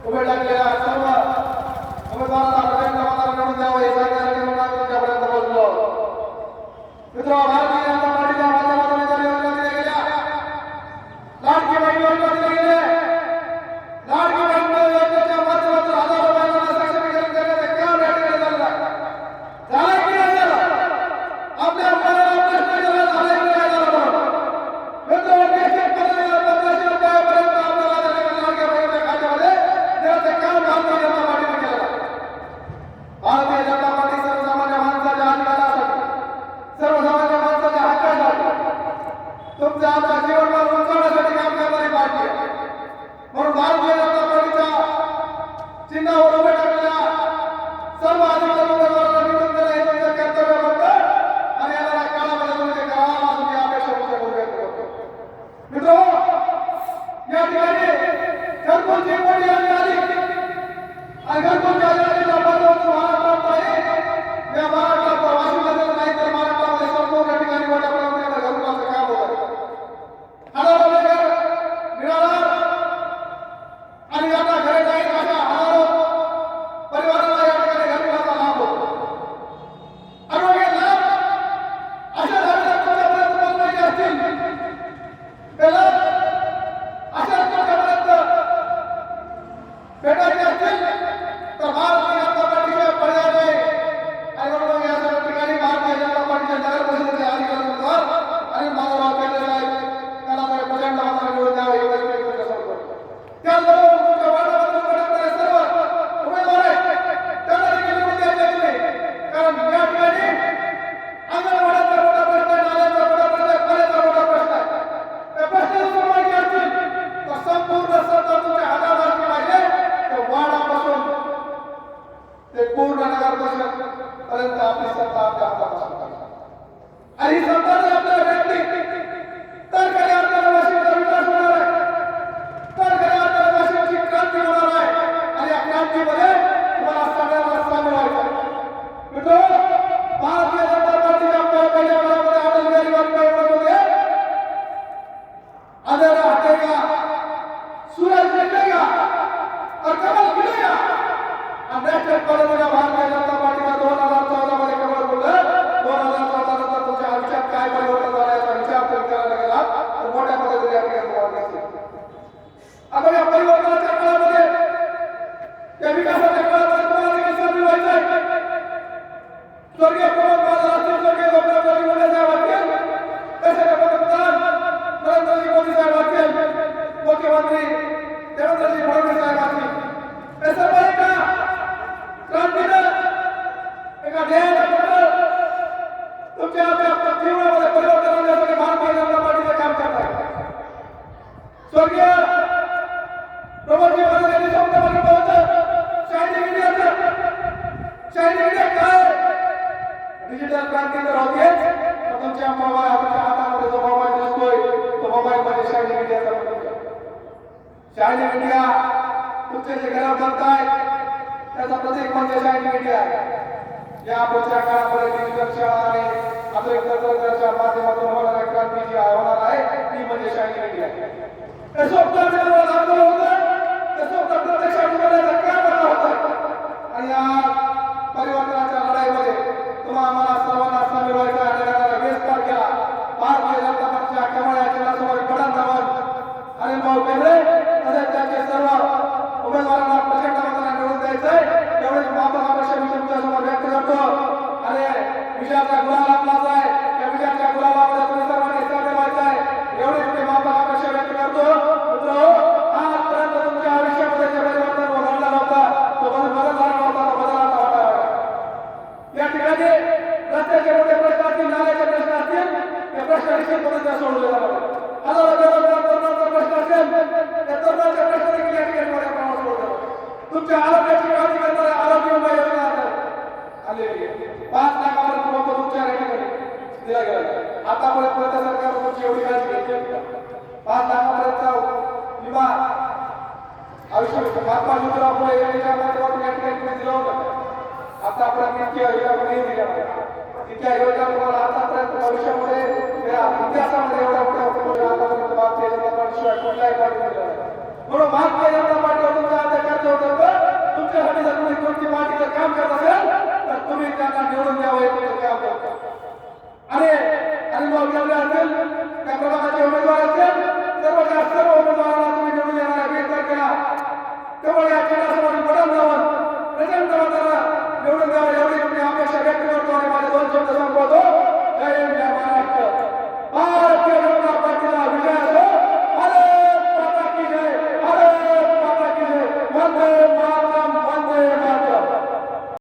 उभे टाकलेल्या सर्व उमेदवारांना प्रचंड मताने निवडून द्यावं हे सांगण्यासाठी म्हणून आम्ही तुमच्यापर्यंत पोहोचलो. मित्र, भारतीय जनता पार्टीच्या माध्यमातून इतर योजना दिल्या गेल्या, लाडकी बहीण योजना दिली गेली. लाडकी बहीण योजनेच्या माध्यमातून हजारो महिलांना सक्षमीकरण करण्याचे काम या ठिकाणी झालं झालंय की नाही झालं? आपल्या मुलांना प्रश्न केला झालाय की नाही झालं? मित्र, निश्चितपणे 1500 रुपयापर्यंत आपल्याला त्या ठिकाणी लाडक्या बहिणीच्या खात्यामध्ये देण्याचे काम भारतीय जनता पार्टीने केलं. भारतीय जनता पार्टी सर्वसामान्य माणसाच्या अधिकारासाठी, सर्वसामान्य माणसाच्या हक्कासाठी, तुमच्या आमच्या जीवनमान उंचावण्यासाठी काम करणारी पार्टी आहे. म्हणून भारतीय जनता पार्टीच्या चिन्हावर उभे टाकलेल्या सर्व अधिकारी उमेदवारांना निवडून देणं हे तुमचं कर्तव्य बनतं आणि येणाऱ्या काळामध्ये तुम्ही ते कराल असं मी अपेक्षा तुमच्याकडून व्यक्त करतो. मित्रांनो, या ठिकाणी घरकुलची मोठी यादी आली आणि घरकुलच्या यादीच्या माध्यमातून महाराष्ट्रात आहे या महाराष्ट्रात वाशिममध्ये नाही तर महाराष्ट्रामध्ये संपूर्ण ठिकाणी मोठ्या प्रमाणात घरकुलाचं काम होत आहे. हजारो बेघर मिळाला आणि आता घरे जाईल अशा हजारो परिवारांना या ठिकाणी घरकुलाचा लाभ होतो. आणि हे लाभ अशा झालेल्या तुमच्यापर्यंत पोहोचवायचे असतील, त्याला अशा तुमच्यापर्यंत भेटायचे असतील तर भारतीय जनता पार्टीच्या पर्याय नाही. आणि म्हणून या सर्व ठिकाणी भारतीय जनता पार्टीच्या नगर परिषदेचे अधिकारी उमेदवार आणि माधवराव केंद्रे साहेब त्यांना प्रचंड मताने निवडून द्यावे ही विनंती तुमच्यासमोर करतो. त्याचबरोबर तुमच्या वार्डामध्ये उभे टाकणारे सर्व उमेदवार आहेत त्यांना देखील निवडून द्यायचे नाही. कारण या ठिकाणी अंगणवाड्याचा मोठा प्रश्न आहे, नाल्याचा मोठा प्रश्न आहे, पाण्याचा मोठा प्रश्न आहे. त्या प्रश्नाला सोडवायचे असतील तर संपूर्ण सत्ता तुमच्या हातात असली पाहिजे. त्या वार्डापासून ते पूर्ण नगर परिषद पर्यंत आपली सत्ता आपल्या हातात असली पाहिजे. आणि ही सत्ता जर आपल्याला भेटली तर खरी आपल्याला वाशिमचा विकास होणार आहे, तर खरी आपल्याला वाशिमची क्रांती होणार आहे आणि या क्रांतीमध्ये तुम्हाला सगळ्यांना सामील व्हायचं आहे. मित्रांनो, भारतीय जनता पार्टीच्या पहिल्या काळामध्ये अटल बिहारी वाजपेयी म्हणत होते, अंधेरा हटेगा, सूरज निकलेगा और कमल खिलेगा. आणि नॅशनल कॉलेजच्या भारतीय जनता पार्टीला 2014 मध्ये कमल बोललं. 2014 नंतर तुमच्या आयुष्यात काय परिवर्तन झालं याचा विचार तुम्ही करायला गेला तर मोठ्या पद्धतीने या ठिकाणी तुम्हाला दिसेल. आता या परिवर्तनाच्या काळामध्ये, या विकासाच्या काळामध्ये तुम्हाला देखील सामील व्हायचं आहे. स्वर्गीय प्रमोद महाजन असतील, स्वर्गीय गोपीनाथजी मुंडे साहेब असतील, देशाचे पंतप्रधान नरेंद्रजी मोदी साहेब असतील, मुख्यमंत्री देवेंद्रजी फडणवीस साहेब असतील, हे सर्व एका क्रांतीनं, एका ध्येयानं तुमच्या आपल्या जीवनामध्ये परिवर्तन आणण्यासाठी भारतीय जनता पार्टीचं काम करत आहे. स्वर्गीय प्रमोदजी महाजन यांनी स्वप्न बघितलं होतं शायनिंग इंडियाचं. शायनिंग इंडिया काय? डिजिटल क्रांती तर होतीच, पण तुमच्या हातामध्ये जो मोबाईल दिसतोय तो मोबाईल मध्ये शायनिंग इंडियाचा शायनिंग इंडिया तुमचे जे घरात बनताय त्याचा प्रतीक म्हणजे शायनिंग इंडिया. या पुढच्या काळामध्ये डिजिटल शाळा आणि आधुनिक तंत्रज्ञानाच्या माध्यमातून होणाऱ्या क्रांती जी होणार आहे ती म्हणजे शायनिंग इंडिया. हे स्वप्न आपल्याला लागलं होतं, ते स्वप्न प्रत्यक्षात उतरण्याचं काम करत होतं. आणि या परिवर्तनाच्या लढाईमध्ये तुम्हाला आम्हाला सर्वांना सामील व्हायचं आहे. आणि 20 तारखेला भारतीय जनता पक्षाच्या कमळ या चिन्हासमोर बटन दाबून अनिल भाऊ केंद्रे तसेच त्यांचे सर्व उमेदवारांना प्रचंड मताने निवडून द्यायचंय एवढीच माफक अपेक्षा मी तुमच्यासमोर व्यक्त करतो. आणि विजयाचा गुलाल आपलाच आहे, त्या विजयाच्या गुलालामध्ये तुम्ही सर्वांनी सामील व्हायचं आहे एवढीच मी माफक अपेक्षा व्यक्त करतो. मित्रांनो, आजपर्यंत तुमच्या आयुष्यामध्ये जे परिवर्तन घडलं नव्हतं तो बदल झाला नव्हता, तो बदल आता होणार आहे. या ठिकाणी रस्त्याचे मोठे प्रश्न असतील, नाल्याचे प्रश्न असतील, ते प्रश्न निश्चितपणे सोडवले जातात. हजारो बेरोजगार तरुणांचा प्रश्न असेल, त्या तरुणांचे प्रश्न देखील या ठिकाणी मोठ्या प्रमाणात सोडवले जातात. तुमच्या आरोग्याची काळजी करणारे आरोग्य विमा योजना आलेली आहे. 5 लाखापर्यंत लोक तुमच्या या ठिकाणी दिला गेला. आतापर्यंत कोणत्या सरकारने तुमची एवढी काळजी घेतली? 5 लाखापर्यंतचा विमा आयुष्य महात्मा ज्योतिराव फुले यांच्या माध्यमातून या ठिकाणी तुम्ही दिलं होतं. आतापर्यंत इतक्या योजना कोणी दिल्या नाही. इतक्या योजना तुम्हाला आतापर्यंत भविष्यामध्ये इतिहासामध्ये एवढ्या मोठ्या आतापर्यंत भारतीय जनता पार्टीशिवाय कुठल्याही पार्टी दिला नाही. म्हणून भारतीय जनता पार्टीवर तुमच्या अध्यक्षाचं होतं त्यांना निवडून द्यावं हे तुमचं काम करतो.